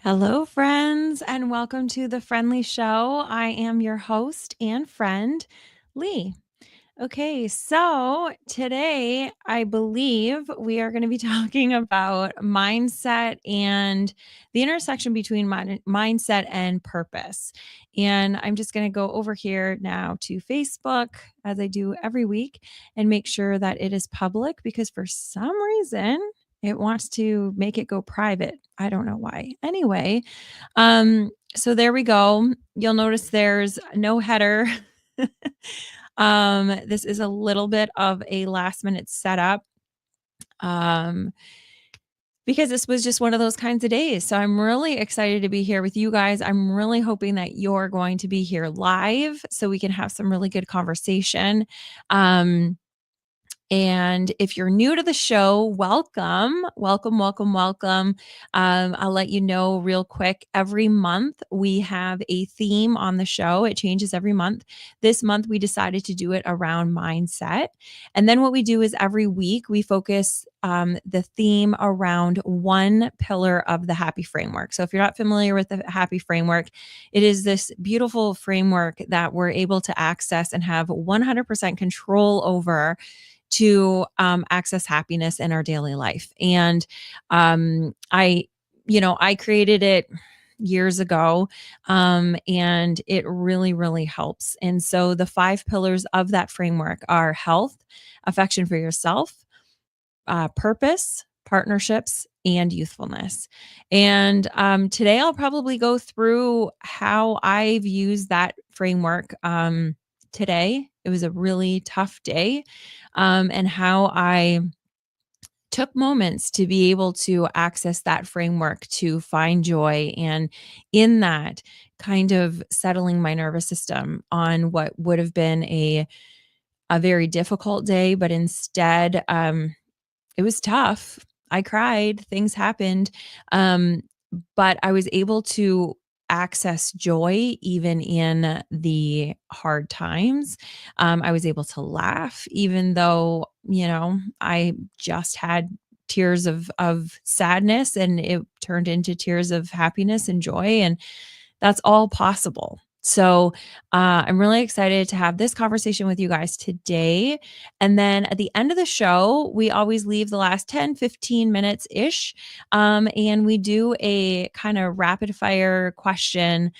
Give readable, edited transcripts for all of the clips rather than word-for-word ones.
Hello, friends, and welcome to the Friend Leigh Show. I am your host and friend, Leigh. Okay, so today I believe we are going to be talking about mindset and the intersection between mindset and purpose. And I'm just going to go over here now to Facebook, as I do every week, and make sure that it is public because for some reason it wants to make it go private. I don't know why. Anyway, so there we go. You'll notice there's no header. This is a little bit of a last minute setup. Um, because this was just one of those kinds of days. So I'm really excited to be here with you guys. I'm really hoping that you're going to be here live so we can have some really good conversation. And if you're new to the show, welcome, welcome, welcome, welcome. I'll let you know real quick. Every month we have a theme on the show. It changes every month. This month we decided to do it around mindset. And then what we do is every week we focus the theme around one pillar of the happy framework. So if you're not familiar with the happy framework, it is this beautiful framework that we're able to access and have 100% control over to access happiness in our daily life. And I created it years ago, and it really, really helps. And so the 5 pillars of that framework are health, affection for yourself, purpose, partnerships, and youthfulness. And today I'll probably go through how I've used that framework today. It was a really tough day, and how I took moments to be able to access that framework to find joy, and in that kind of settling my nervous system on what would have been a very difficult day, but instead it was tough. I cried, things happened, um, but I was able to access joy even in the hard times. I was able to laugh even though, I just had tears of sadness, and it turned into tears of happiness and joy, and that's all possible. So, I'm really excited to have this conversation with you guys today. And then at the end of the show, we always leave the last 10, 15 minutes ish. And we do a kind of rapid fire question.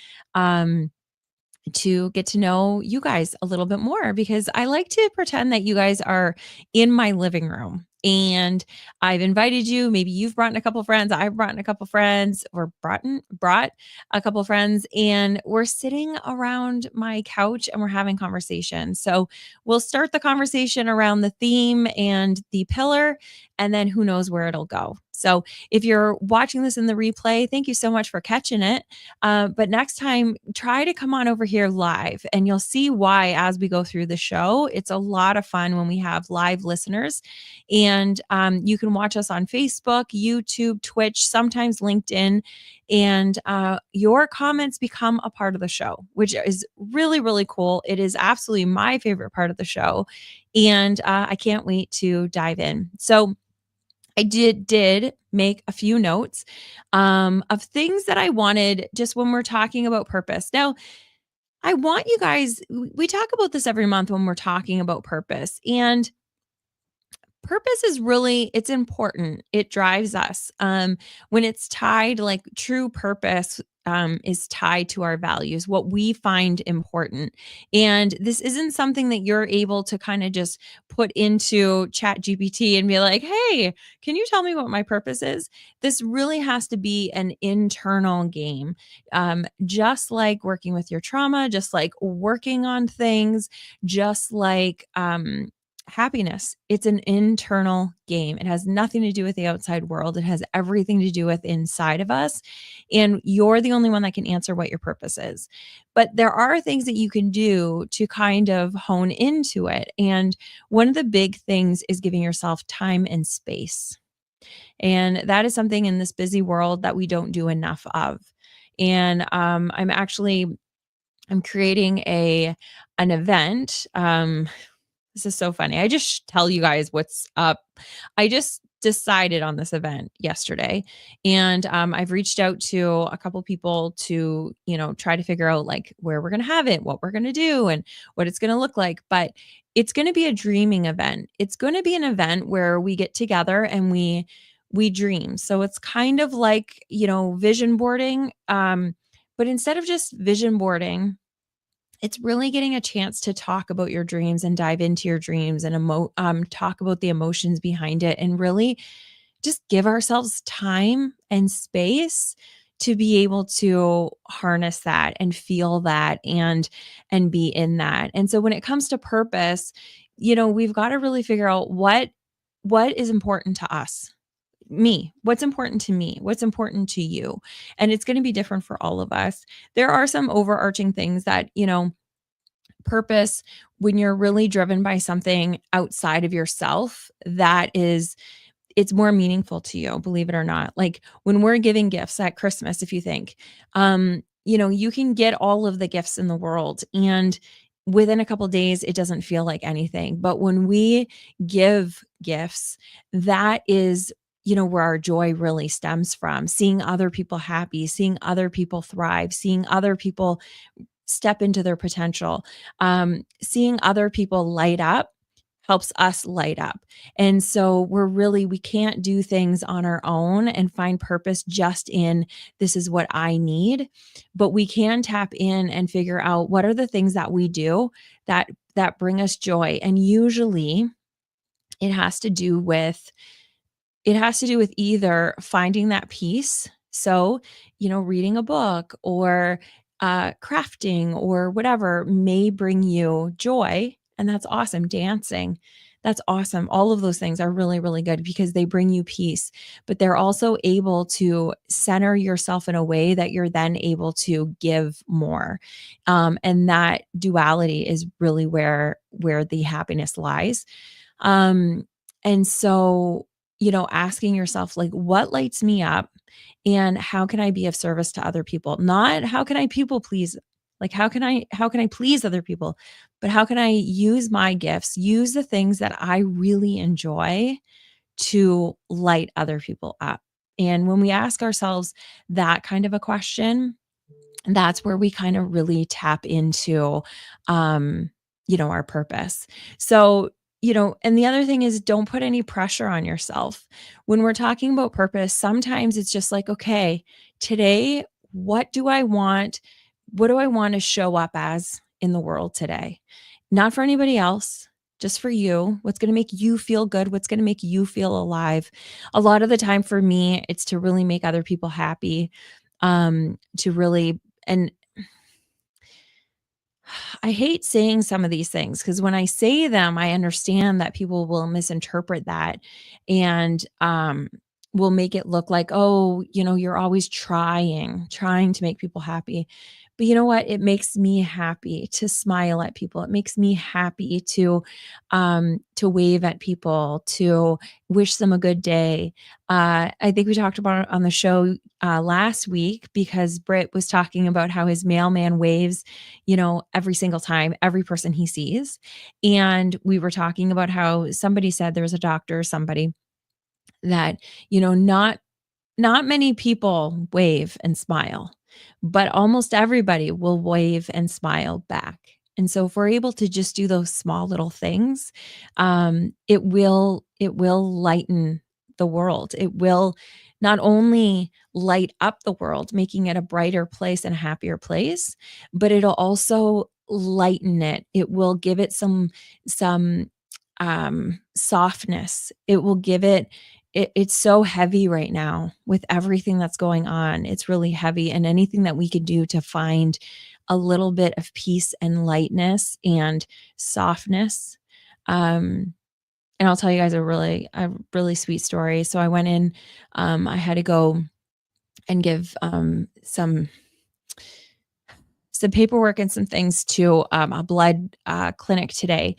To get to know you guys a little bit more, because I like to pretend that you guys are in my living room and I've invited you. Maybe you've brought in a couple friends, I've brought in a couple friends, or brought a couple friends, and we're sitting around my couch and we're having conversation. So we'll start the conversation around the theme and the pillar, and then who knows where it'll go. So if you're watching this in the replay, thank you so much for catching it. But next time, try to come on over here live, and you'll see why as we go through the show. It's a lot of fun when we have live listeners. And you can watch us on Facebook, YouTube, Twitch, sometimes LinkedIn. And your comments become a part of the show, which is really, really cool. It is absolutely my favorite part of the show. And I can't wait to dive in. So, I did make a few notes of things that I wanted just when we're talking about purpose. Now, I want you guys, we talk about this every month when we're talking about purpose, and purpose is really, it's important. It drives us. When it's tied, like true purpose is tied to our values, what we find important. And this isn't something that you're able to kind of just put into chat GPT and be like, hey, can you tell me what my purpose is? This really has to be an internal game. Just like working with your trauma, just like working on things, just like happiness. It's an internal game. It has nothing to do with the outside world. It has everything to do with inside of us. And you're the only one that can answer what your purpose is. But there are things that you can do to kind of hone into it. And one of the big things is giving yourself time and space. And that is something in this busy world that we don't do enough of. And I'm creating an event. This is so funny. I just tell you guys what's up. I just decided on this event yesterday, and I've reached out to a couple people to, try to figure out like where we're going to have it, what we're going to do, and what it's going to look like. But it's going to be a dreaming event. It's going to be an event where we get together and we dream. So it's kind of like, vision boarding. But instead of just vision boarding, it's really getting a chance to talk about your dreams and dive into your dreams and talk about the emotions behind it, and really just give ourselves time and space to be able to harness that and feel that and be in that. And so when it comes to purpose, we've got to really figure out what is important to us. Me, what's important to me, what's important to you. And it's going to be different for all of us. There are some overarching things that, purpose, when you're really driven by something outside of yourself, it's more meaningful to you, believe it or not. Like when we're giving gifts at Christmas, if you think, you can get all of the gifts in the world, and within a couple of days, it doesn't feel like anything. But when we give gifts, that is, where our joy really stems from. Seeing other people happy, seeing other people thrive, seeing other people step into their potential. Seeing other people light up helps us light up. And so we can't do things on our own and find purpose just in this is what I need, but we can tap in and figure out what are the things that we do that bring us joy. And usually it has to do with either finding that peace. So, reading a book or crafting or whatever may bring you joy. And that's awesome. Dancing, that's awesome. All of those things are really, really good because they bring you peace, but they're also able to center yourself in a way that you're then able to give more. And that duality is really where the happiness lies. Um, and so, asking yourself, like, what lights me up and how can I be of service to other people? Not how can I people please? Like, how can I please other people? But how can I use my gifts, use the things that I really enjoy to light other people up? And when we ask ourselves that kind of a question, that's where we kind of really tap into, um, our purpose. So, and the other thing is don't put any pressure on yourself. When we're talking about purpose, sometimes it's just like, okay, today, what do I want? What do I want to show up as in the world today? Not for anybody else, just for you. What's going to make you feel good? What's going to make you feel alive? A lot of the time for me, it's to really make other people happy, to really, and I hate saying some of these things because when I say them, I understand that people will misinterpret that and will make it look like, oh, you're always trying to make people happy. But you know what? It makes me happy to smile at people. It makes me happy to wave at people, to wish them a good day. I think we talked about it on the show last week because Britt was talking about how his mailman waves, every single time, every person he sees. And we were talking about how somebody said there was a doctor or somebody that, not many people wave and smile, but almost everybody will wave and smile back. And so if we're able to just do those small little things, it will lighten the world. It will not only light up the world, making it a brighter place and a happier place, but it'll also lighten it. It will give it some softness. It will give it's so heavy right now with everything that's going on. It's really heavy, and anything that we could do to find a little bit of peace and lightness and softness. And I'll tell you guys a really sweet story. So I went in, I had to go and give some paperwork and some things to a blood clinic today.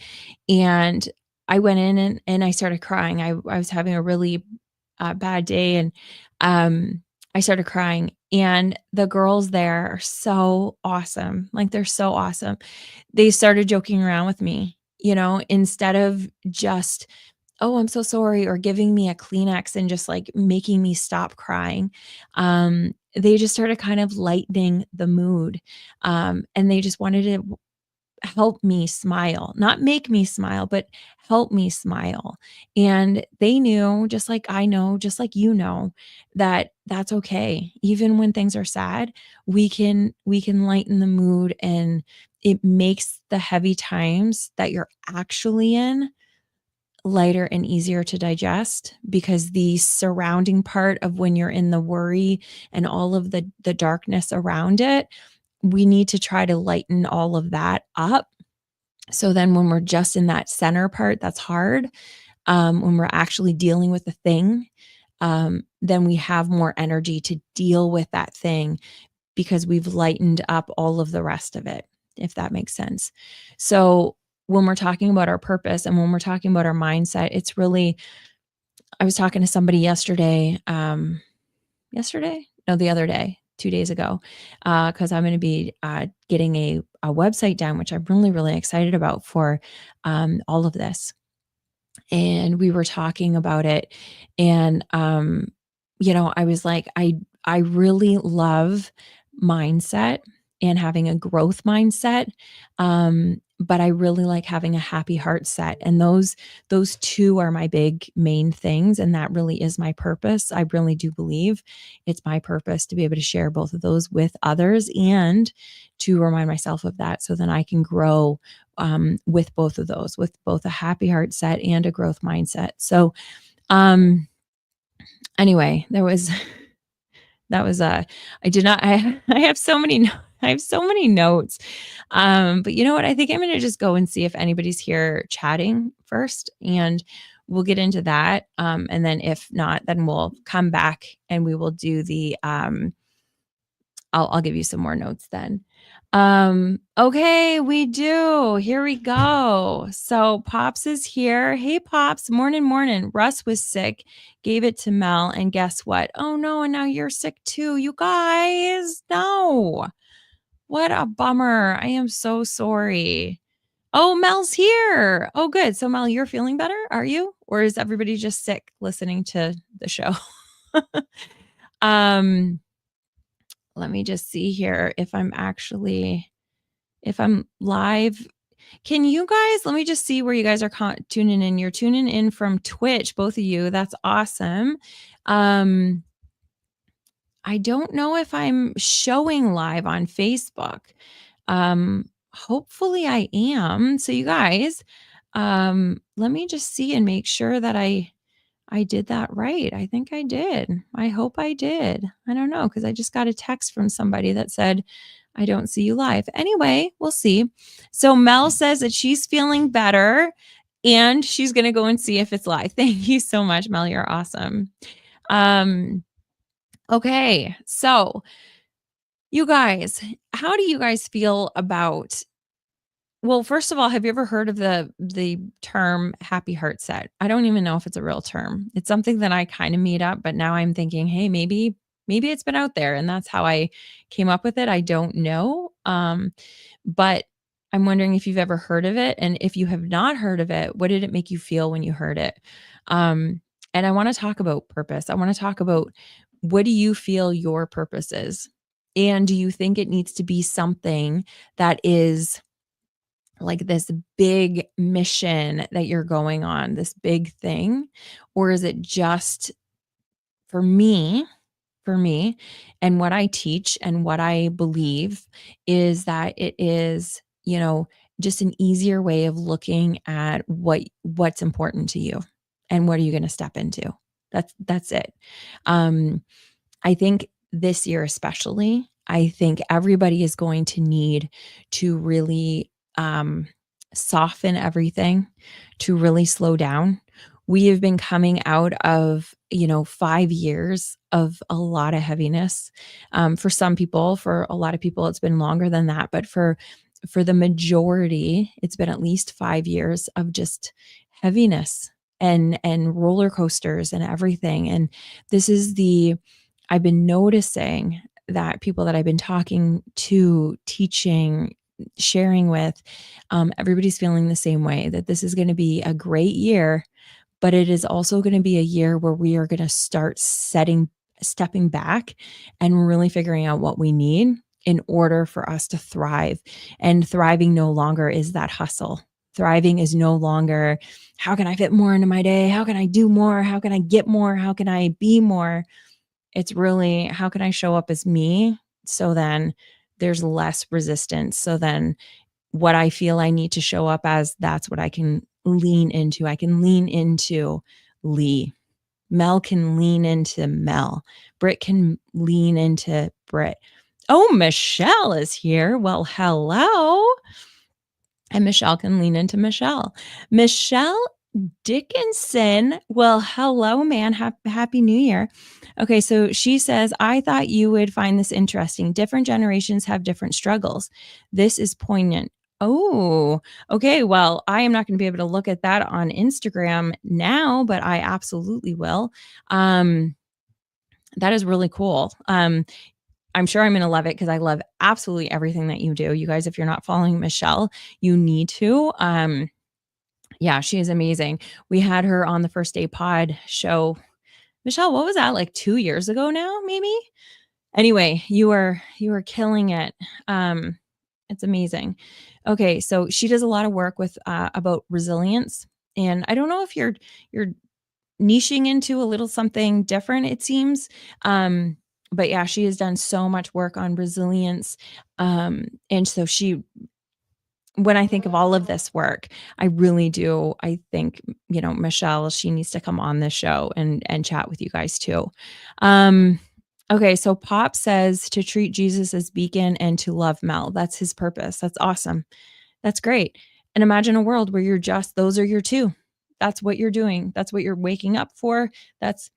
And I went in and I started crying. I was having a really bad day, and I started crying. And the girls there are so awesome. Like, they're so awesome. They started joking around with me, instead of just "Oh, I'm so sorry," or giving me a Kleenex and just, like, making me stop crying. They just started kind of lightening the mood, and they just wanted to help me smile, not make me smile, but help me smile. And they knew, just like I know, just like you know, that that's okay. Even when things are sad, we can lighten the mood, and it makes the heavy times that you're actually in lighter and easier to digest, because the surrounding part of when you're in the worry and all of the darkness around it, we need to try to lighten all of that up. So then when we're just in that center part that's hard, when we're actually dealing with the thing, then we have more energy to deal with that thing, because we've lightened up all of the rest of it, if that makes sense. So when we're talking about our purpose and when we're talking about our mindset, it's really, I was talking to somebody yesterday? No, the other day, 2 days ago, because I'm gonna be, getting a website done, which I'm really, really excited about for, all of this. And we were talking about it, and, I was like, I really love mindset and having a growth mindset, but I really like having a happy heart set, and those 2 are my big main things, and that really is my purpose. I really do believe it's my purpose to be able to share both of those with others, and to remind myself of that, so then I can grow, with both of those, with both a happy heart set and a growth mindset. So, um, anyway, there was that was I did not I have so many I have so many notes. But you know what? I think I'm gonna just go and see if anybody's here chatting first, and we'll get into that. And then if not, then we'll come back and we will do the I'll give you some more notes then. Okay, we do. Here we go. So Pops is here. Hey Pops, morning, morning. Russ was sick, gave it to Mel, and guess what? Oh no, and now you're sick too. You guys, no. What a bummer. I am so sorry. Oh, Mel's here. Oh, good. So Mel, you're feeling better, are you? Or is everybody just sick listening to the show? um Let me just see here if I'm live. Can you guys, let me just see where you guys are tuning in. You're tuning in from Twitch, both of you. That's awesome. Um, I don't know if I'm showing live on Facebook. Hopefully I am. So you guys, let me just see and make sure that I did that right. I think I did. I hope I did. I don't know, because I just got a text from somebody that said, I don't see you live. Anyway, we'll see. So Mel says that she's feeling better and she's going to go and see if it's live. Thank you so much, Mel. You're awesome. Um, okay. So you guys, how do you guys feel about, well, first of all, have you ever heard of the term happy heart set? I don't even know if it's a real term. It's something that I kind of made up, but now I'm thinking, hey, maybe it's been out there and that's how I came up with it. I don't know. But I'm wondering if you've ever heard of it, and if you have not heard of it, what did it make you feel when you heard it? And I want to talk about purpose. I want to talk about, what do you feel your purpose is? And do you think it needs to be something that is like this big mission that you're going on, this big thing? Or is it just, for me, and what I teach and what I believe is that it is, just an easier way of looking at what's important to you and what are you going to step into. That's it. Um, I think this year especially, I think everybody is going to need to really, soften everything, to really slow down. We have been coming out of, 5 years of a lot of heaviness. For some people, for a lot of people, it's been longer than that, but for the majority, it's been at least 5 years of just heaviness and roller coasters and everything. And this is the I've been noticing that people that I've been talking to, teaching, sharing with, everybody's feeling the same way, that this is going to be a great year, but it is also gonna be a year where we are gonna start stepping back and really figuring out what we need in order for us to thrive. And thriving no longer is that hustle. Thriving is no longer, "How can I fit more into my day? How can I do more? How can I get more? How can I be more?" It's really, "How can I show up as me?" So then there's less resistance. So then what I feel I need to show up as, that's what I can lean into. I can lean into Leigh. Mel can lean into Mel. Britt can lean into Britt. Oh, Michelle is here. Well, hello. And Michelle can lean into Michelle. Michelle Dickinson. Well, hello, man. Happy New Year. Okay, so she says, I thought you would find this interesting. Different generations have different struggles. This is poignant. Oh, okay. Well, I am not going to be able to look at that on Instagram now, but I absolutely will. Um, that is really cool. I'm sure I'm going to love it because I love absolutely everything that you do. You guys, if you're not following Michelle, you need to. Yeah, she is amazing. We had her on the First Day Pod show. Michelle, what was that, like 2 years ago now, maybe? Anyway, you are killing it. It's amazing. Okay, so she does a lot of work with about resilience, and I don't know if you're niching into a little something different, it seems. But yeah, she has done so much work on resilience. And so she, when I think of all of this work, I really do. I think, Michelle, she needs to come on this show and chat with you guys too. Um, okay, so Pop says to treat Jesus as beacon and to love Mel. That's his purpose. That's awesome. That's great. And imagine a world where you're just, those are your two. That's what you're doing. That's what you're waking up for. That's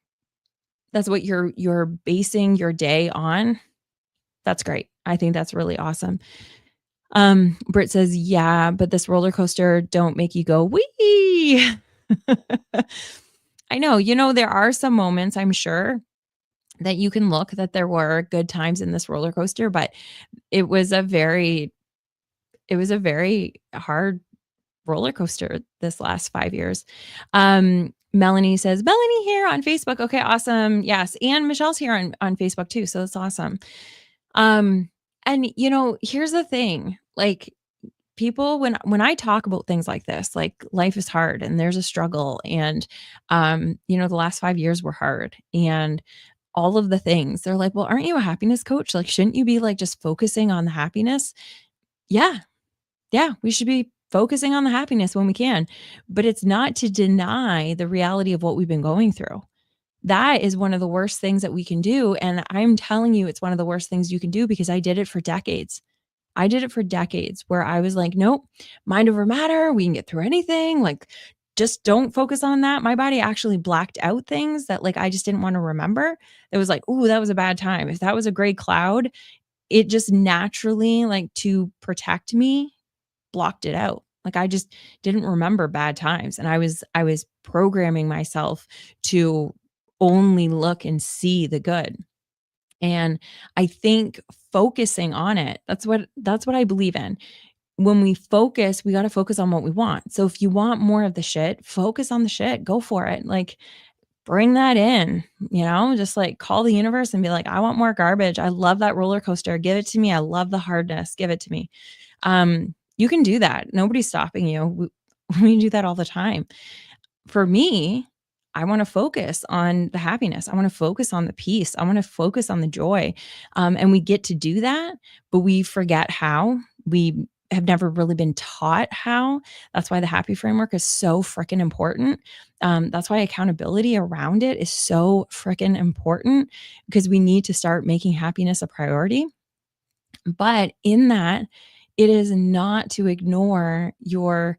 what you're basing your day on. That's great. I think that's really awesome. Britt says, "Yeah, but this roller coaster don't make you go, wee." I know, there are some moments, I'm sure, that you can look that there were good times in this roller coaster, but it was a very it was a very hard roller coaster this last 5 years. Melanie says, "Melanie here on Facebook." Okay, awesome. Yes, and Michelle's here on Facebook too, so that's awesome. Um, and here's the thing, like, people, when I talk about things like this, like life is hard and there's a struggle, and the last 5 years were hard, and all of the things, they're like, "Well, aren't you a happiness coach? Like, shouldn't you be like just focusing on the happiness?" Yeah, yeah, we should be focusing on the happiness when we can, but it's not to deny the reality of what we've been going through. That is one of the worst things that we can do, and I'm telling you, it's one of the worst things you can do because I did it for decades. I did it for decades where I was like, "Nope, mind over matter. We can get through anything. Like, just don't focus on that." My body actually blacked out things that, like, I just didn't want to remember. It was like, "Ooh, that was a bad time." If that was a gray cloud, it just naturally, like, to protect me, blocked it out. Like, I just didn't remember bad times, and I was programming myself to only look and see the good. And I think focusing on it, that's what I believe in. When we focus, we got to focus on what we want. So if you want more of the shit, focus on the shit, go for it. Like, bring that in, just like call the universe and be like, "I want more garbage. I love that roller coaster. Give it to me. I love the hardness. Give it to me." You can do that. Nobody's stopping you. We do that all the time. For me, I want to focus on the happiness. I want to focus on the peace. I want to focus on the joy. And we get to do that, but we forget how. We have never really been taught how. That's why the happy framework is so freaking important. That's why accountability around it is so freaking important, because we need to start making happiness a priority. But in that, it is not to ignore your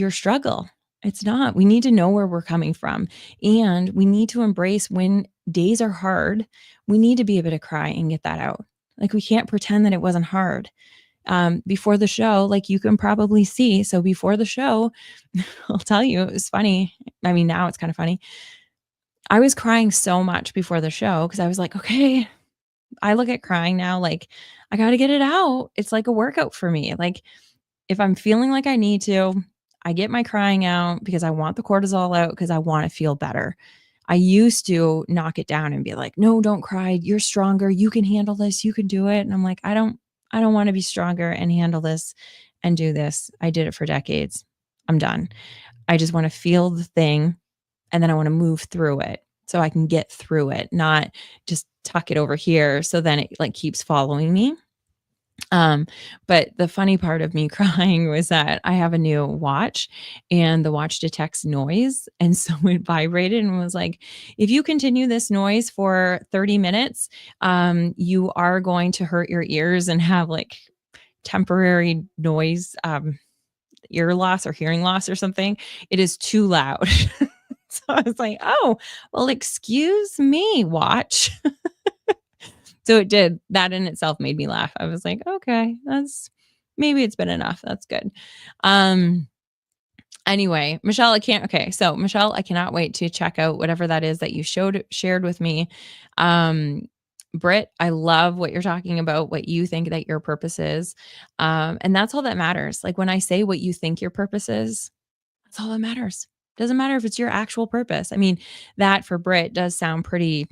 struggle. It's not. We need to know where we're coming from, and we need to embrace when days are hard. We need to be able to cry and get that out. Like, we can't pretend that it wasn't hard. Before the show, like, you can probably see. So before the show, I'll tell you, it was funny. I mean, now it's kind of funny. I was crying so much before the show because I was like, okay, I look at crying now like, I got to get it out. It's like a workout for me. Like, if I'm feeling like I need to, I get my crying out because I want the cortisol out because I want to feel better. I used to knock it down and be like, "No, don't cry. You're stronger. You can handle this. You can do it." And I'm like, I don't want to be stronger and handle this and do this. I did it for decades. I'm done. I just want to feel the thing and then I want to move through it so I can get through it, not just tuck it over here so then it like keeps following me. Um, but the funny part of me crying was that I have a new watch and the watch detects noise. And so it vibrated and was like, if you continue this noise for 30 minutes, you are going to hurt your ears and have like temporary noise, ear loss or hearing loss or something. It is too loud. So I was like, oh, well, excuse me, watch. So it did. That in itself made me laugh. I was like, "Okay, that's maybe it's been enough. That's good." Um, anyway, Michelle, I can't okay, so Michelle, I cannot wait to check out whatever that is that you shared with me. Um, Britt, I love what you're talking about, what you think that your purpose is. And that's all that matters. Like when I say what you think your purpose is, that's all that matters. Doesn't matter if it's your actual purpose. I mean, that for Britt does sound pretty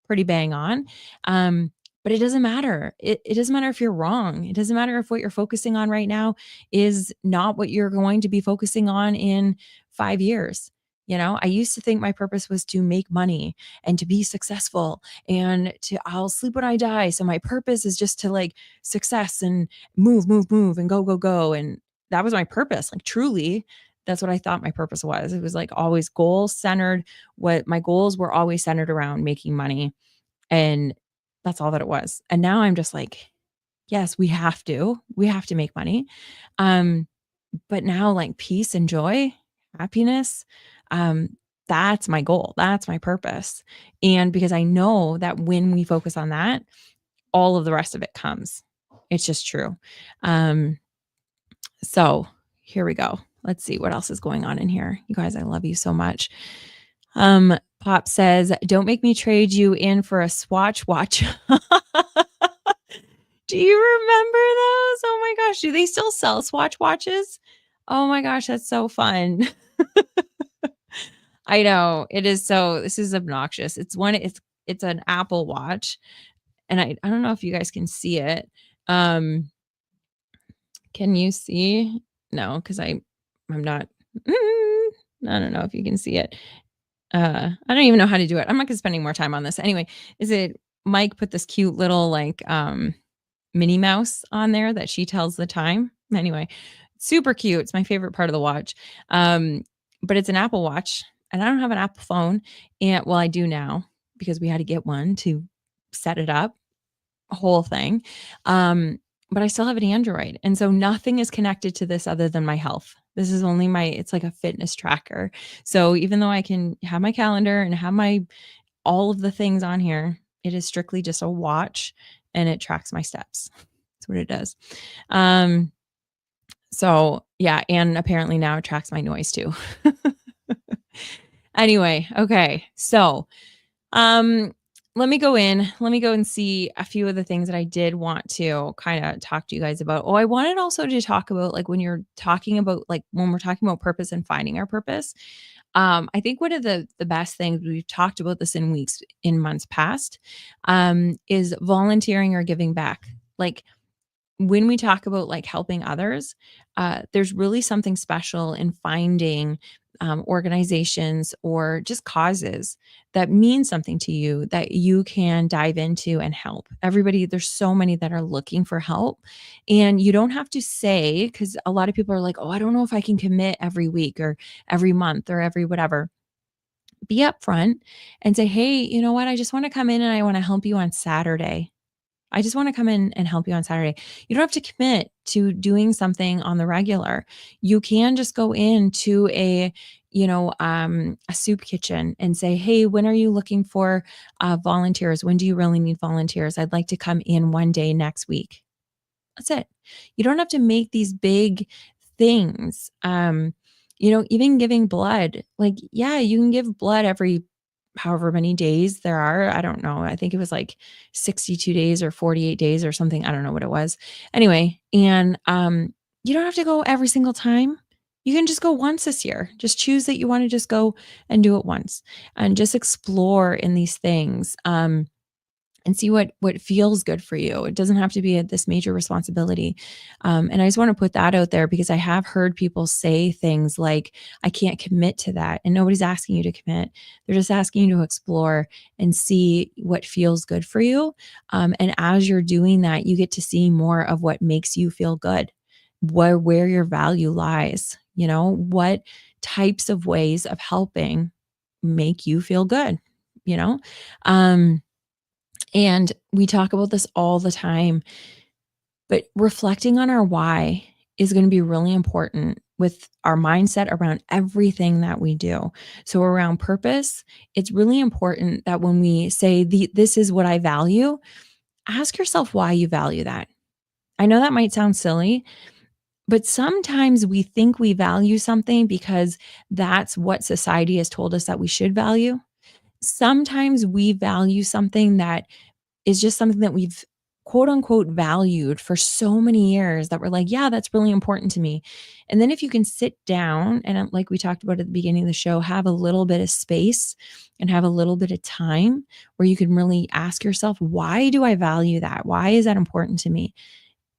bang on. But it doesn't matter. It doesn't matter if you're wrong. It doesn't matter if what you're focusing on right now is not what you're going to be focusing on in 5 years. You know, I used to think my purpose was to make money and to be successful and to I'll sleep when I die. So my purpose is just to like success and move and go. And that was my purpose. Like truly, that's what I thought my purpose was. It was like always goal centered. What my goals were always centered around making money and that's all that it was. And now I'm just like, yes, we have to. We have to make money. Um, but now like peace and joy, happiness, um, that's my goal. That's my purpose. And because I know that when we focus on that, all of the rest of it comes. It's just true. Um, so here we go. Let's see what else is going on in here. You guys, I love you so much. Pop says, "Don't make me trade you in for a Swatch watch." Do you remember those? Oh my gosh, do they still sell Swatch watches? Oh my gosh, that's so fun. I know. It is so this is obnoxious. It's an Apple Watch, and I don't know if you guys can see it. Um, can you see? No, because I'm not I don't know if you can see it. I don't even know how to do it. I'm not gonna spend any more time on this. Anyway, is it Mike put this cute little like Minnie Mouse on there that she tells the time. Anyway, super cute. It's my favorite part of the watch. Um, but it's an Apple Watch, and I don't have an Apple phone. And well, I do now because we had to get one to set it up, whole thing. But I still have an Android. And so nothing is connected to this other than my health. This is only it's like a fitness tracker. So even though I can have my calendar and have all of the things on here, it is strictly just a watch and it tracks my steps. That's what it does. Um, so yeah, and apparently now it tracks my noise too. Anyway, okay. So um, let me go and see a few of the things that I did want to kind of talk to you guys about. Oh, I wanted also to talk about like when you're talking about like when we're talking about purpose and finding our purpose. I think one of the best things we've talked about this in months past, is volunteering or giving back. Like when we talk about like helping others, there's really something special in finding organizations or just causes that mean something to you that you can dive into and help. Everybody, there's so many that are looking for help. And you don't have to say, because a lot of people are like, oh, I don't know if I can commit every week or every month or every whatever. Be upfront and say, hey, you know what? I just want to come in and I want to help you on Saturday. I just want to come in and help you on Saturday. You don't have to commit to doing something on the regular. You can just go into a soup kitchen and say, hey, when are you looking for volunteers? When do you really need volunteers? I'd like to come in one day next week. That's it. You don't have to make these big things. Even giving blood, like, yeah, you can give blood every however many days there are. I don't know. I think it was like 62 days or 48 days or something. I don't know what it was. Anyway, and you don't have to go every single time. You can just go once this year. Just choose that you want to just go and do it once and just explore in these things. And see what feels good for you. It doesn't have to be this major responsibility. And I just want to put that out there because I have heard people say things like, I can't commit to that. And nobody's asking you to commit. They're just asking you to explore and see what feels good for you. And as you're doing that, you get to see more of what makes you feel good, where your value lies, what types of ways of helping make you feel good, you know? Um, and we talk about this all the time, but reflecting on our why is going to be really important with our mindset around everything that we do. So, around purpose, it's really important that when we say, this is what I value, ask yourself why you value that. I know that might sound silly, but sometimes we think we value something because that's what society has told us that we should value. Sometimes we value something that is just something that we've quote unquote valued for so many years that we're like, yeah, that's really important to me. And then if you can sit down and like we talked about at the beginning of the show, have a little bit of space and have a little bit of time where you can really ask yourself, why do I value that? Why is that important to me?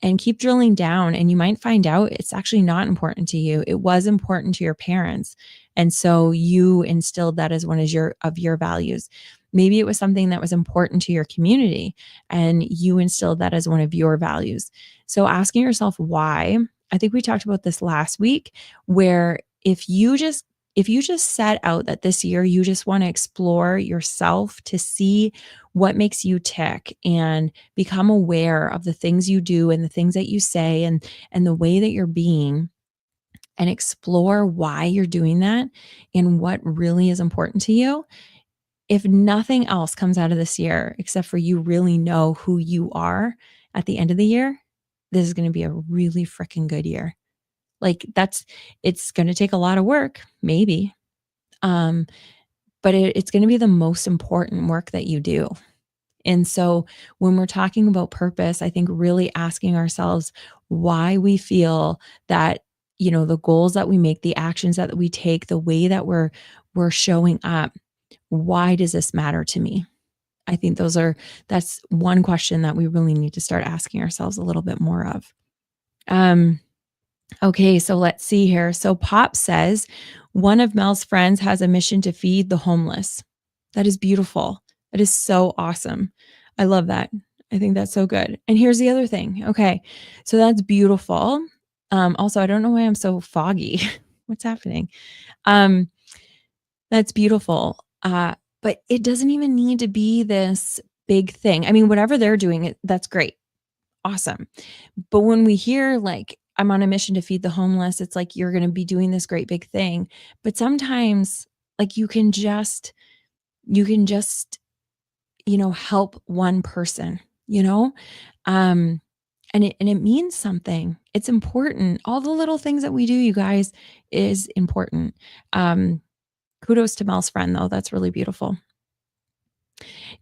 And keep drilling down and you might find out it's actually not important to you. It was important to your parents. And so you instilled that as one of your values. Maybe it was something that was important to your community and you instilled that as one of your values. So asking yourself why, I think we talked about this last week, where if you just set out that this year you just want to explore yourself to see what makes you tick and become aware of the things you do and the things that you say and the way that you're being and explore why you're doing that and what really is important to you. If nothing else comes out of this year except for you really know who you are at the end of the year, this is going to be a really freaking good year. Like it's going to take a lot of work, maybe. Um, but it's going to be the most important work that you do. And so when we're talking about purpose, I think really asking ourselves why we feel that, the goals that we make, the actions that we take, the way that we're showing up, why does this matter to me? I think that's one question that we really need to start asking ourselves a little bit more of. Um, Okay, so let's see here. So Pop says one of Mel's friends has a mission to feed the homeless. That is beautiful. That is so awesome. I love that. I think that's so good. And here's the other thing. Okay, so that's beautiful. Also, I don't know why I'm so foggy. What's happening? Um, that's beautiful. But it doesn't even need to be this big thing. I mean, whatever they're doing, that's great. Awesome. But when we hear like, I'm on a mission to feed the homeless, it's like you're going to be doing this great big thing. But sometimes like you can just, help one person, you know? Um and it means something. It's important. All the little things that we do, you guys, is important. Um Kudos to Mel's friend though. That's really beautiful.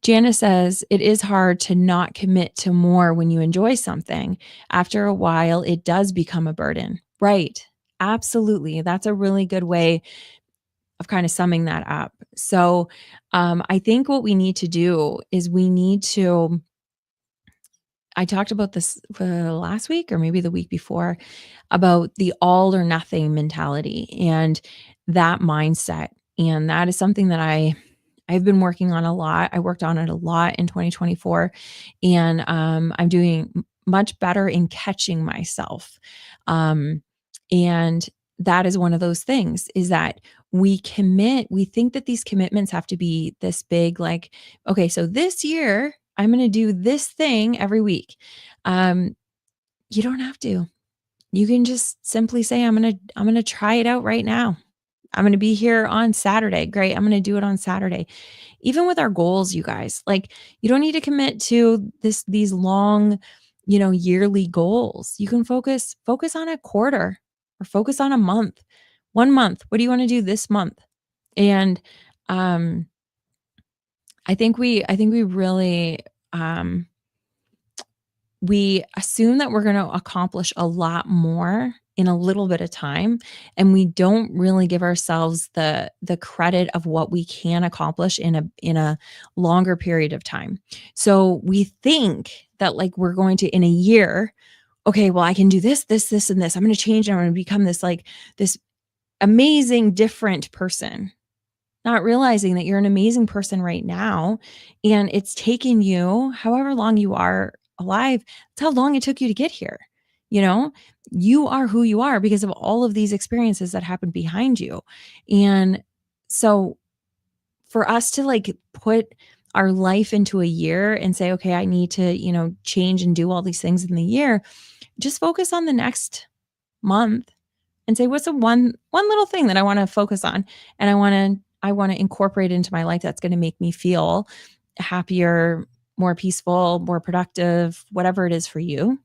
Janice says, it is hard to not commit to more when you enjoy something. After a while, it does become a burden. Right. Absolutely. That's a really good way of kind of summing that up. So I think what we need to do is I talked about this last week or maybe the week before about the all or nothing mentality and that mindset. And that is something that I've been working on a lot. I worked on it a lot in 2024, and I'm doing much better in catching myself. Um, and that is one of those things is that we think that these commitments have to be this big, like, okay, so this year I'm going to do this thing every week. Um, you don't have to. You can just simply say, I'm going to try it out right now. I'm going to be here on Saturday. Great. I'm going to do it on Saturday. Even with our goals, you guys, like you don't need to commit to these long, yearly goals. You can focus on a quarter or focus on a month. 1 month. What do you want to do this month? And um I think we really we assume that we're going to accomplish a lot more in a little bit of time, and we don't really give ourselves the credit of what we can accomplish in a longer period of time. So we think that like we're going to in a year, okay, well I can do this, this, this, and this. I'm going to change. And I'm going to become this like this amazing different person, not realizing that you're an amazing person right now. And it's taken you however long you are alive. That's how long it took you to get here. You know, you are who you are because of all of these experiences that happened behind you. And so for us to like put our life into a year and say, okay, I need to, change and do all these things in the year, just focus on the next month and say, what's the one little thing that I want to focus on and I want to incorporate into my life that's going to make me feel happier, more peaceful, more productive, whatever it is for you.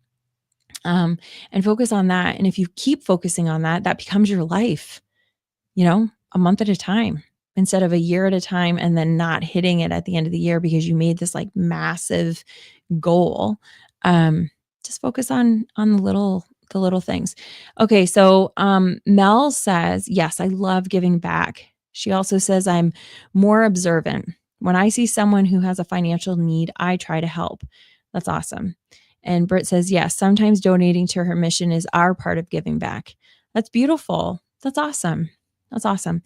And focus on that. And if you keep focusing on that, that becomes your life, a month at a time instead of a year at a time and then not hitting it at the end of the year because you made this like massive goal. Um, just focus on the little things. Okay, so Mel says, "Yes, I love giving back." She also says, "I'm more observant. When I see someone who has a financial need, I try to help." That's awesome. And Britt says, "Yes, sometimes donating to her mission is our part of giving back." That's beautiful. That's awesome. That's awesome.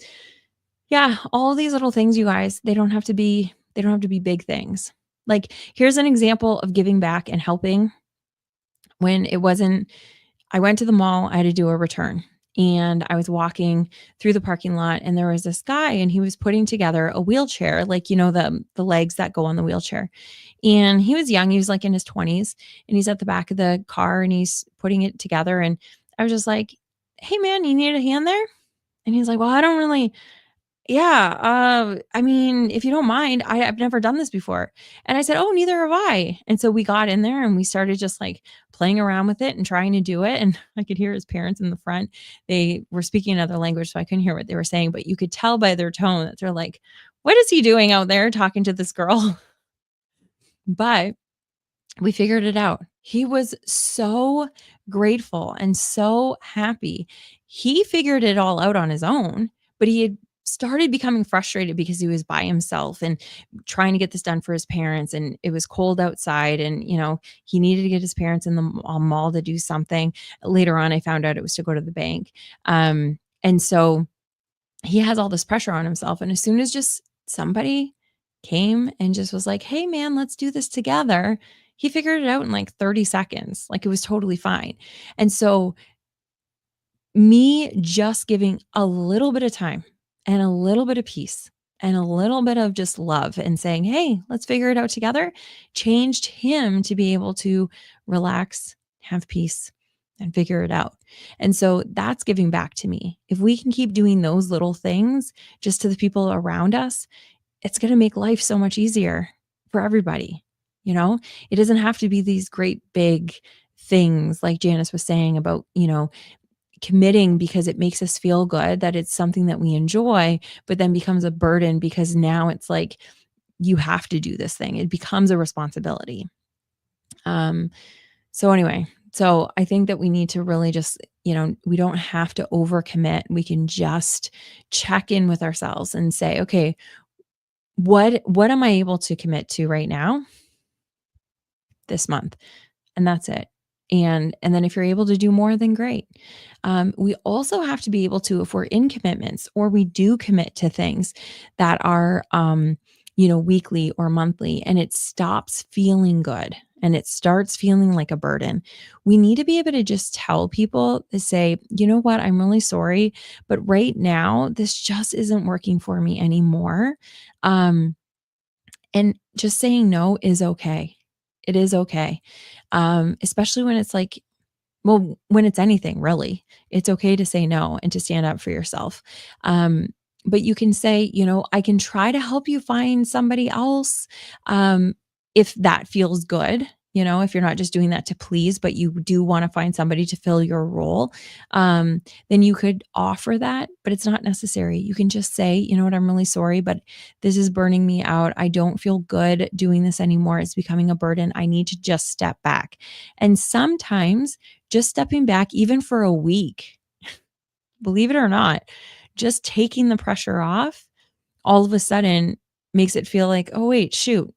Yeah, all these little things, you guys, they don't have to be big things. Like, here's an example of giving back and helping when it wasn't I went to the mall, I had to do a return, and I was walking through the parking lot, and there was this guy, and he was putting together a wheelchair, like, the legs that go on the wheelchair. And he was young, he was, like, in his 20s, and he's at the back of the car, and he's putting it together, and I was just like, "Hey, man, you need a hand there?" And he's like, "Well, I don't really." Yeah, I mean, if you don't mind, I've never done this before. And I said, "Oh, neither have I." And so we got in there and we started just like playing around with it and trying to do it. And I could hear his parents in the front. They were speaking another language, so I couldn't hear what they were saying, but you could tell by their tone that they're like, "What is he doing out there talking to this girl?" But we figured it out. He was so grateful and so happy. He figured it all out on his own, but he had started becoming frustrated because he was by himself and trying to get this done for his parents. And it was cold outside, and he needed to get his parents in the mall to do something. Later on, I found out it was to go to the bank. And so he has all this pressure on himself. And as soon as just somebody came and just was like, "Hey, man, let's do this together," he figured it out in like 30 seconds. Like, it was totally fine. And so, me just giving a little bit of time and a little bit of peace and a little bit of just love and saying, "Hey, let's figure it out together," changed him to be able to relax, have peace, and figure it out. And so that's giving back to me. If we can keep doing those little things just to the people around us, it's going to make life so much easier for everybody. It doesn't have to be these great big things like Janice was saying about, committing because it makes us feel good, that it's something that we enjoy, but then becomes a burden because now it's like you have to do this thing. It becomes a responsibility. Um, so anyway, so I think that we need to really just, we don't have to overcommit. We can just check in with ourselves and say, okay, what am I able to commit to right now this month? And that's it. And then if you're able to do more, then great. We also have to be able to, if we're in commitments or we do commit to things that are, weekly or monthly, and it stops feeling good and it starts feeling like a burden, we need to be able to just tell people to say, "You know what? I'm really sorry, but right now this just isn't working for me anymore." Um, and just saying no is okay. It is okay. Especially when it's like, well, when it's anything really, it's okay to say no and to stand up for yourself. Um, but you can say, "I can try to help you find somebody else, if that feels good." if you're not just doing that to please, but you do want to find somebody to fill your role, then you could offer that, but it's not necessary. You can just say, you know what, I'm really sorry, but this is burning me out. I don't feel good doing this anymore. It's becoming a burden. I need to just step back. And sometimes just stepping back, even for a week, believe it or not, just taking the pressure off all of a sudden makes it feel like, oh, wait, shoot,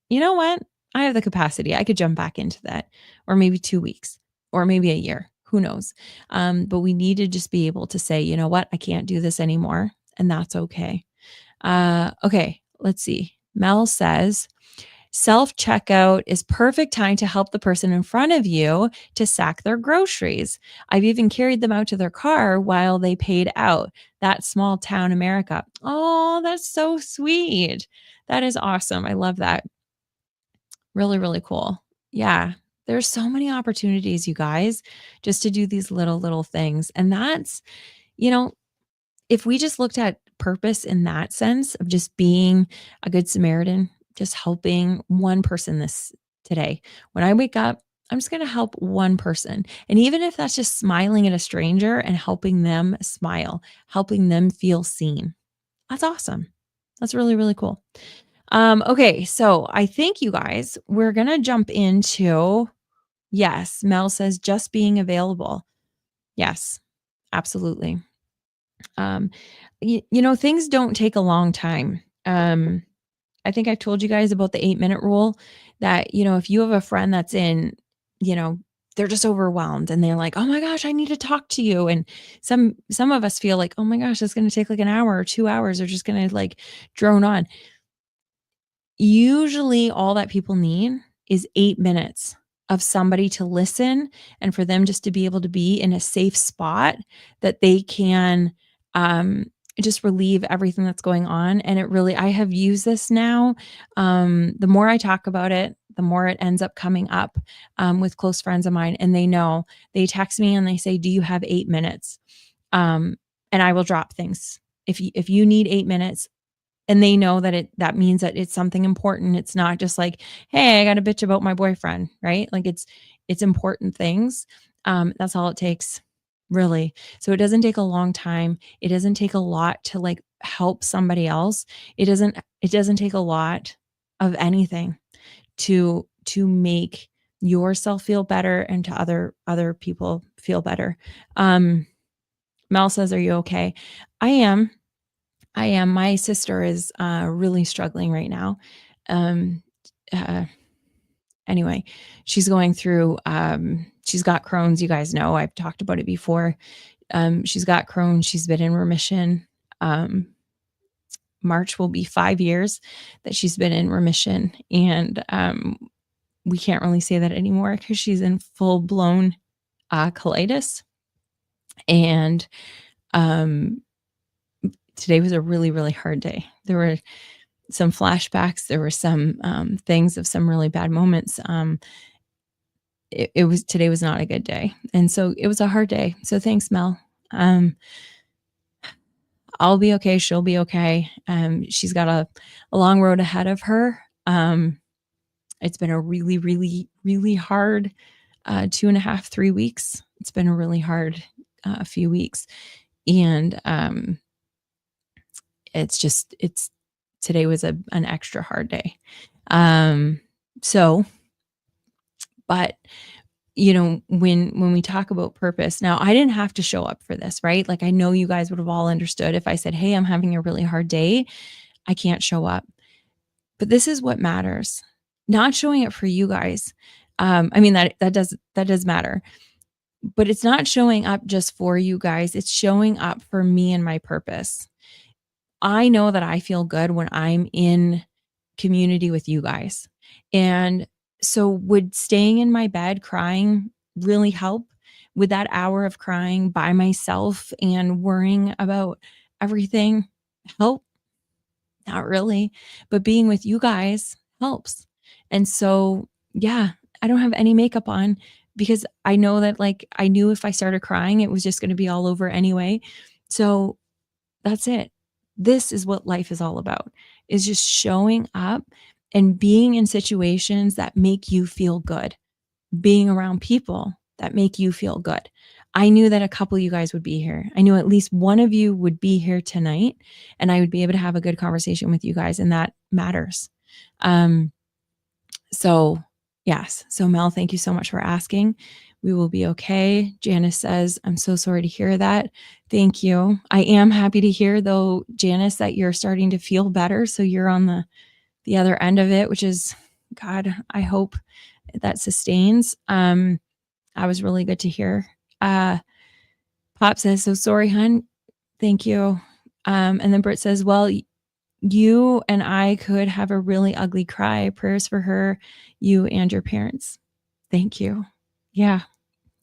you know what? I have the capacity. I could jump back into that, or maybe 2 weeks, or maybe a year. Who knows? But we need to just be able to say, you know what? I can't do this anymore. And that's okay. Okay, let's see. Mel says, self checkout is perfect time to help the person in front of you to sack their groceries. I've even carried them out to their car while they paid out. That small town America. Oh, that's so sweet. That is awesome. I love that. Really, really cool. Yeah. There's so many opportunities, you guys, just to do these little things. And that's, you know, if we just looked at purpose in that sense of just being a good Samaritan, just helping one person this today. When I wake up, I'm just going to help one person. And even if that's just smiling at a stranger and helping them smile, helping them feel seen, that's awesome. That's really, really cool. Okay, so I think you guys, we're gonna jump into yes, Mel says just being available. Yes, absolutely. Um, things don't take a long time. I think I've told you guys about the 8-minute rule that, if you have a friend that's you know, they're just overwhelmed and they're like, "Oh my gosh, I need to talk to you." And some of us feel like, "Oh my gosh, it's going to take like an hour or 2 hours. They're just going to like drone on." Usually all that people need is 8 minutes of somebody to listen and for them just to be able to be in a safe spot that they can, um, just relieve everything that's going on, and it really I have used this now. The more I talk about it, the more it ends up coming up, with close friends of mine, and they know. They text me and they say, "Do you have 8 minutes?" Um, and I will drop things. If you need 8 minutes, and they know that that means that it's something important. It's not just like, "Hey, I got a bitch about my boyfriend," right? Like it's important things. That's all it takes, really. So it doesn't take a long time. It doesn't take a lot to like help somebody else. It doesn't take a lot of anything to make yourself feel better and to other people feel better. Um, Mel says, "Are you okay?" I am. I am. My sister is, really struggling right now. Um, uh, anyway, she's going through, she's got Crohn's, you guys know, I've talked about it before. She's got Crohn's, she's been in remission. Um, March will be 5 years that she's been in remission, and, we can't really say that anymore because she's in full-blown, colitis, and, um, today was a really, really hard day. There were some flashbacks. There were some things of some really bad moments. It was today was not a good day, and so it was a hard day. So thanks, Mel. Um, I'll be okay. She'll be okay. She's got a long road ahead of her. It's been a really, really, really hard 2.5, 3 weeks. It's been a really hard few weeks, and it's today was an extra hard day. Um, so but when we talk about purpose, now I didn't have to show up for this, right? Like I know you guys would have all understood if I said, "Hey, I'm having a really hard day. I can't show up." But this is what matters. Not showing up for you guys. I mean that does matter. But it's not showing up just for you guys. It's showing up for me and my purpose. I know that I feel good when I'm in community with you guys. And so would staying in my bed crying really help? Would that hour of crying by myself and worrying about everything help? Not really, but being with you guys helps. And so, yeah, I don't have any makeup on because I know that like I knew if I started crying it was just going to be all over anyway. So that's it. This is what life is all about, is just showing up and being in situations that make you feel good, being around people that make you feel good. I knew that a couple of you guys would be here. I knew at least one of you would be here tonight, and I would be able to have a good conversation with you guys, and that matters. Um, so yes. So Mel, thank you so much for asking. We will be okay. Janice says, I'm so sorry to hear that. Thank you. I am happy to hear though, Janice, that you're starting to feel better. So you're on the other end of it, which is God, I hope that sustains. I was really good to hear. Uh, Pop says, so sorry, hun. Thank you. And then Britt says, well, you and I could have a really ugly cry. Prayers for her, you and your parents. Thank you. Yeah.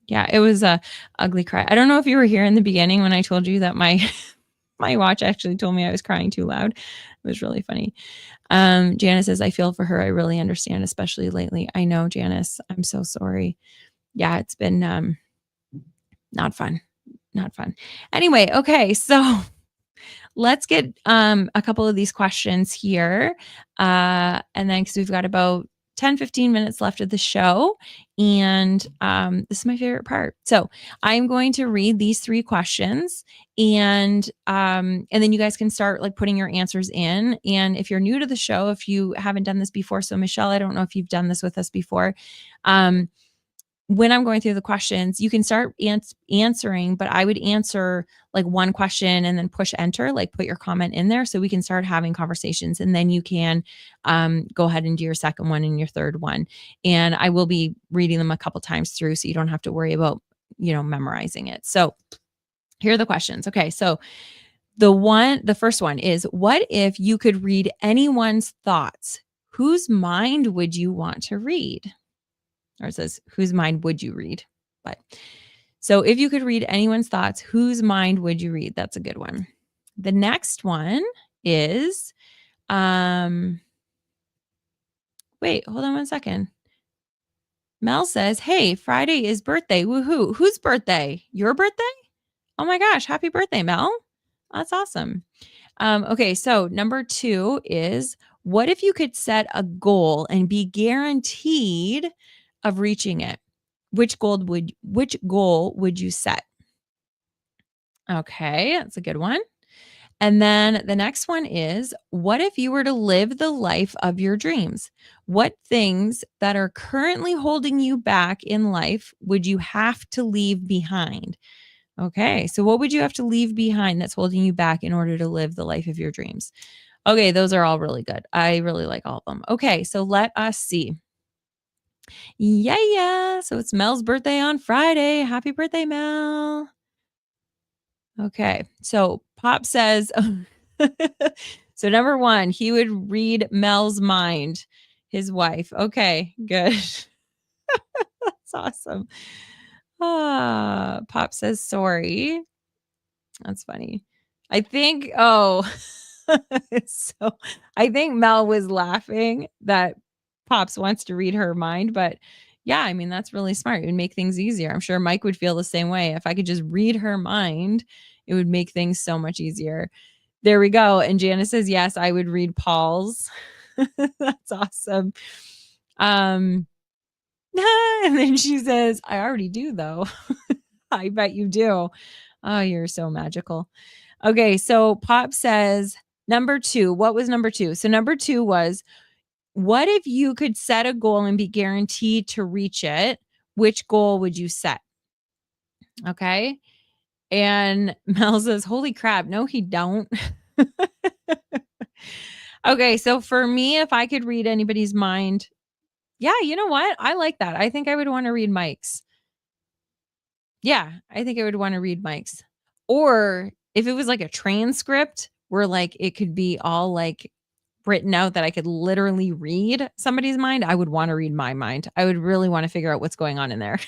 Yeah. It was a ugly cry. I don't know if you were here in the beginning when I told you that my my watch actually told me I was crying too loud. It was really funny. Janice says, I feel for her. I really understand, especially lately. I know, Janice. I'm so sorry. Yeah, it's been not fun. Not fun. Anyway, okay. So let's get a couple of these questions here. And then because we've got about 10-15 minutes left of the show. And this is my favorite part. So I'm going to read these 3 questions and then you guys can start like putting your answers in. And if you're new to the show, if you haven't done this before, so Michelle, I don't know if you've done this with us before. When I'm going through the questions, you can start answering, but I would answer like one question and then push enter, like put your comment in there so we can start having conversations. And then you can go ahead and do your second one and your third one. And I will be reading them a couple times through so you don't have to worry about, memorizing it. So here are the questions. Okay. So the first one is, what if you could read anyone's thoughts? Whose mind would you want to read? Or it says, whose mind would you read? But so if you could read anyone's thoughts, whose mind would you read? That's a good one. The next one is, wait, hold on one second. Mel says, hey, Friday is birthday. Woohoo. Whose birthday? Your birthday? Oh my gosh. Happy birthday, Mel. That's awesome. Okay. So number 2 is, what if you could set a goal and be guaranteed of reaching it? Which goal would you set? Okay, that's a good one. And then the next one is, what if you were to live the life of your dreams? What things that are currently holding you back in life would you have to leave behind? Okay, so what would you have to leave behind that's holding you back in order to live the life of your dreams? Okay, those are all really good. I really like all of them. Okay, so let us see. Yeah, yeah. So it's Mel's birthday on Friday. Happy birthday, Mel. Okay. So Pop says, so number 1, he would read Mel's mind, his wife. Okay, good. That's awesome. Pop says, sorry. That's funny. I think, so I think Mel was laughing that Pops wants to read her mind, but yeah, I mean, that's really smart. It would make things easier. I'm sure Mike would feel the same way. If I could just read her mind, it would make things so much easier. There we go. And Janice says, yes, I would read Paul's. That's awesome. And then she says, I already do though. I bet you do. Oh, you're so magical. Okay. So Pop says, number 2, what was number 2? So number 2 was, what if you could set a goal and be guaranteed to reach it? Which goal would you set? Okay. And Mel says, holy crap. No, he don't. Okay. So for me, if I could read anybody's mind, yeah, you know what? I like that. I think I would want to read Mike's. Yeah, I think I would want to read Mike's. Or if it was like a transcript where like it could be all like written out that I could literally read somebody's mind, I would want to read my mind. I would really want to figure out what's going on in there.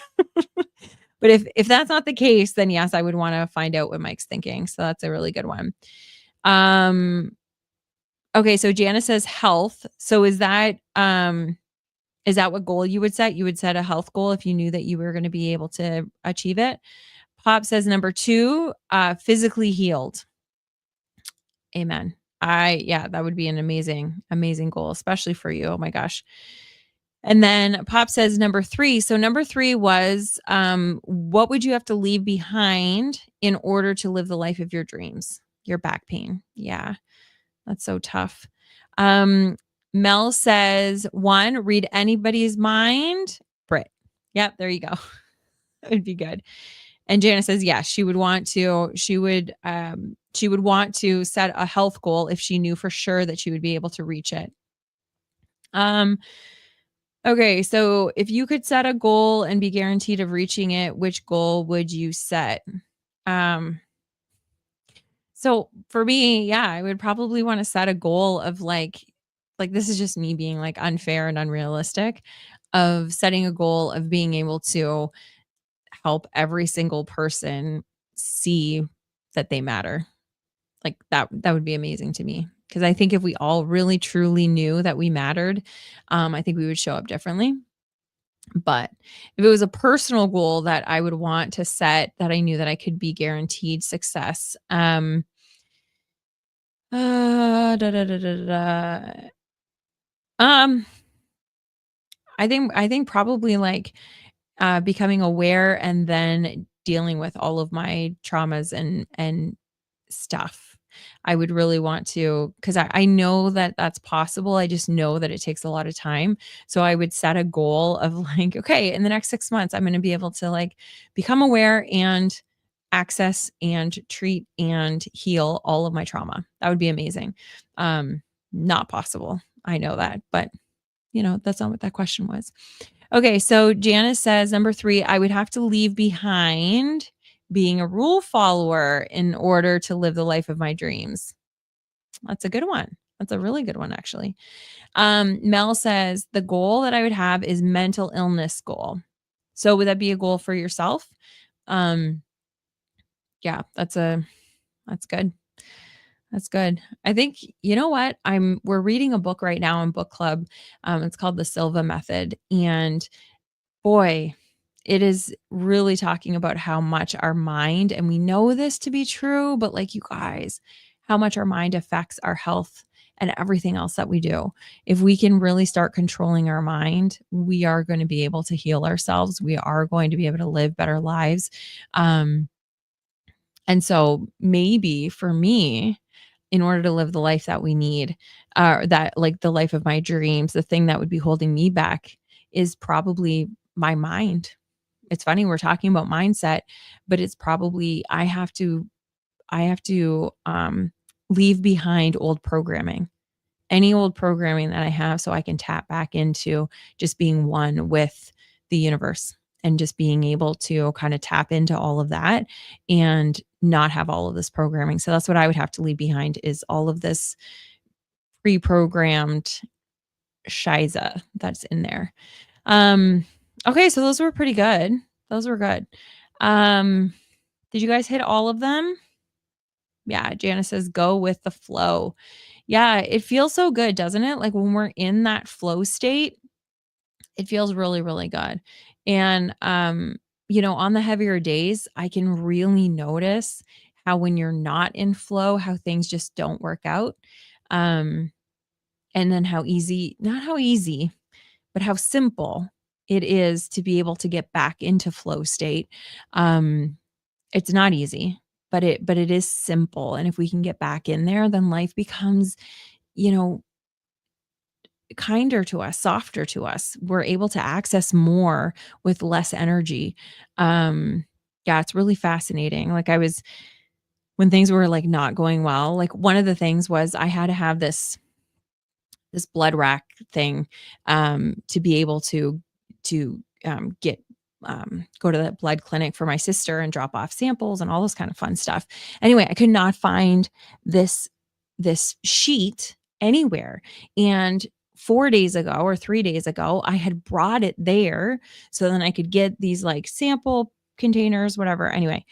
But if that's not the case, then yes, I would want to find out what Mike's thinking. So that's a really good one. Okay, so Janice says health. So is that what goal you would set? You would set a health goal if you knew that you were going to be able to achieve it. Pop says number 2, physically healed. Amen. Yeah, that would be an amazing, amazing goal, especially for you. Oh my gosh. And then Pop says number 3. So number 3 was, what would you have to leave behind in order to live the life of your dreams? Your back pain. Yeah, that's so tough. Um, Mel says 1, read anybody's mind. Brit. Yep, there you go. That would be good. And Janice says, yes, she would want to set a health goal if she knew for sure that she would be able to reach it. Um, okay, so if you could set a goal and be guaranteed of reaching it, which goal would you set? Um, so for me, yeah, I would probably want to set a goal of like this is just me being like unfair and unrealistic, of setting a goal of being able to help every single person see that they matter. Like that would be amazing to me, because I think if we all really truly knew that we mattered, I think we would show up differently. But if it was a personal goal that I would want to set, that I knew that I could be guaranteed success, da, da, da, da, da, um, I think probably like becoming aware and then dealing with all of my traumas and stuff. I would really want to, because I know that that's possible. I just know that it takes a lot of time. So I would set a goal of like, okay, in the next 6 months, I'm going to be able to like become aware and access and treat and heal all of my trauma. That would be amazing. Not possible. I know that, but that's not what that question was. Okay, so Janice says number 3, I would have to leave behind being a rule follower in order to live the life of my dreams. That's a good one. That's a really good one, actually. Mel says the goal that I would have is mental illness goal. So would that be a goal for yourself? Um, yeah, that's good. That's good. I think you know what? We're reading a book right now in book club. It's called The Silva Method. And boy, it is really talking about how much our mind, and we know this to be true, but like you guys, how much our mind affects our health and everything else that we do. If we can really start controlling our mind, we are going to be able to heal ourselves. We are going to be able to live better lives. Um, and so maybe for me, in order to live the life that we need, that like the life of my dreams, the thing that would be holding me back is probably my mind. It's funny we're talking about mindset, but it's probably I have to leave behind old programming. Any old programming that I have so I can tap back into just being one with the universe and just being able to kind of tap into all of that and not have all of this programming. So that's what I would have to leave behind, is all of this pre-programmed shiza that's in there. Um, okay, so those were pretty good. Those were good. Um, did you guys hit all of them? Yeah, Janice says go with the flow. Yeah, it feels so good, doesn't it? Like when we're in that flow state, it feels really, really good. And on the heavier days, I can really notice how when you're not in flow, how things just don't work out. Um, and then how easy, not how easy, but how simple it is to be able to get back into flow state. It's not easy, but it is simple. And if we can get back in there, then life becomes, you know, kinder to us, softer to us. We're able to access more with less energy. Yeah, it's really fascinating. Like when things were like not going well, like one of the things was I had to have this blood rack thing, to be able to get go to the blood clinic for my sister and drop off samples and all this kind of fun stuff. Anyway, I could not find this sheet anywhere. And 4 days ago or 3 days ago, I had brought it there so then I could get these like sample containers, whatever. Anyway,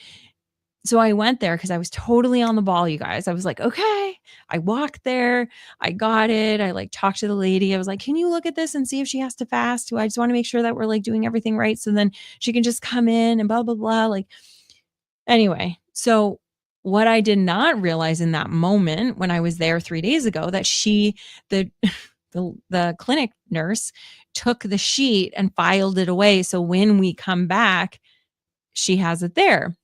so I went there because I was totally on the ball, you guys. I was like, "Okay." I walked there, I got it, I, like, talked to the lady. I was like, "Can you look at this and see if she has to fast? I just wanna make sure that we're, like, doing everything right so then she can just come in and blah, blah, blah," like anyway, so what I did not realize in that moment when I was there 3 days ago, that the the clinic nurse took the sheet and filed it away, so when we come back, she has it there.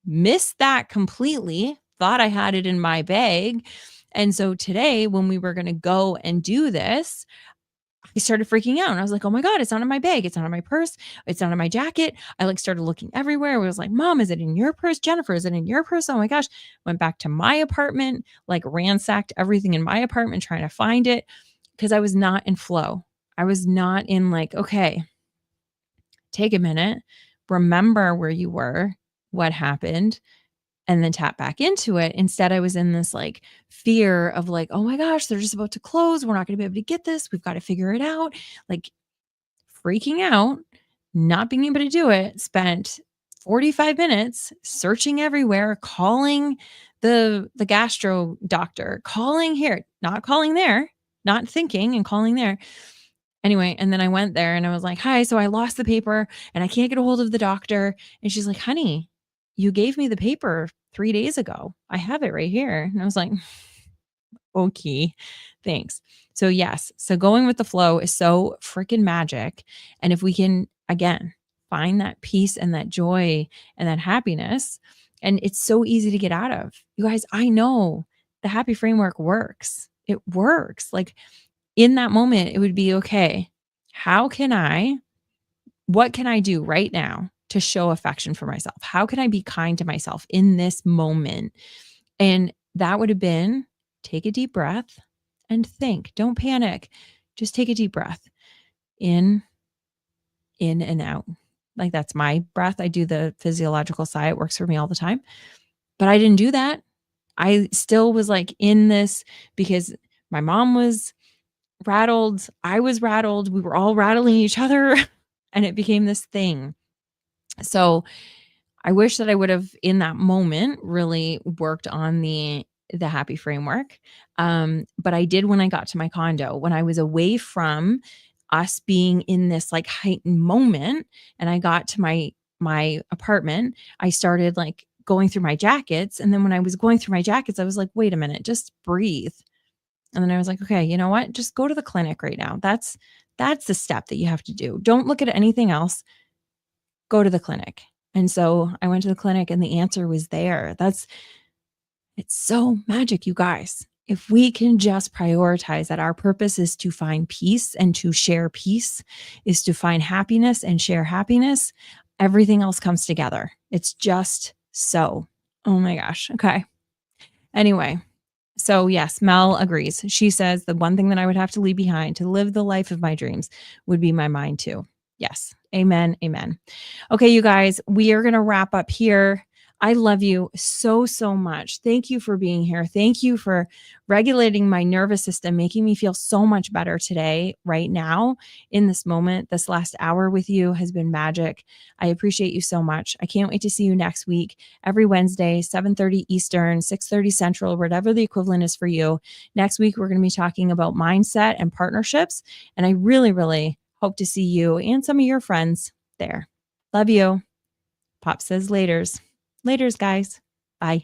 Missed that completely, thought I had it in my bag, and so today when we were gonna go and do this, I started freaking out and I was like, "Oh my god, it's not in my bag, it's not in my purse, it's not in my jacket." I, like, started looking everywhere. I was like, "Mom, is it in your purse? Jennifer, is it in your purse? Oh my gosh." Went back to my apartment, like, ransacked everything in my apartment trying to find it because I was not in flow. I was not in like, "Okay, take a minute, remember where you were, what happened, and then tap back into it." Instead, I was in this like fear of like, "Oh my gosh, they're just about to close. We're not going to be able to get this. We've got to figure it out." Like freaking out, not being able to do it. Spent 45 minutes searching everywhere, calling the gastro doctor, calling here, not calling there, not thinking and calling there. Anyway, and then I went there and I was like, "Hi, so I lost the paper and I can't get a hold of the doctor." And she's like, "Honey, you gave me the paper 3 days ago. I have it right here." And I was like, "Okay, thanks." So yes, so going with the flow is so freaking magic. And if we can again find that peace and that joy and that happiness, and it's so easy to get out of. You guys, I know the happy framework works. It works. Like in that moment, it would be okay. How can I, what can I do right now to show affection for myself? How can I be kind to myself in this moment? And that would have been take a deep breath and think. Don't panic. Just take a deep breath in, in and out. Like that's my breath. I do the physiological sigh. It works for me all the time. But I didn't do that. I still was like in this because my mom was rattled. I was rattled. We were all rattling each other and it became this thing. So I wish that I would have in that moment really worked on the happy framework. But I did when I got to my condo, when I was away from us being in this like heightened moment and I got to my apartment, I started like going through my jackets. And then when I was going through my jackets, I was like, wait a minute, just breathe. And then I was like, okay, you know what? Just go to the clinic right now. That's the step that you have to do. Don't look at anything else. Go to the clinic. And so I went to the clinic and the answer was there. It's so magic, you guys. If we can just prioritize that our purpose is to find peace and to share peace, is to find happiness and share happiness, everything else comes together. It's just so. Oh my gosh. Okay. Anyway, so yes, Mel agrees. She says the one thing that I would have to leave behind to live the life of my dreams would be my mind too. Yes. Amen. Amen. Okay, you guys, we are going to wrap up here. I love you so, so much. Thank you for being here. Thank you for regulating my nervous system, making me feel so much better today, right now, in this moment. This last hour with you has been magic. I appreciate you so much. I can't wait to see you next week, every Wednesday, 7:30 Eastern, 6:30 Central, whatever the equivalent is for you. Next week, we're going to be talking about mindset and partnerships. And I really, really hope to see you and some of your friends there. Love you. Pop says laters. Laters, guys. Bye.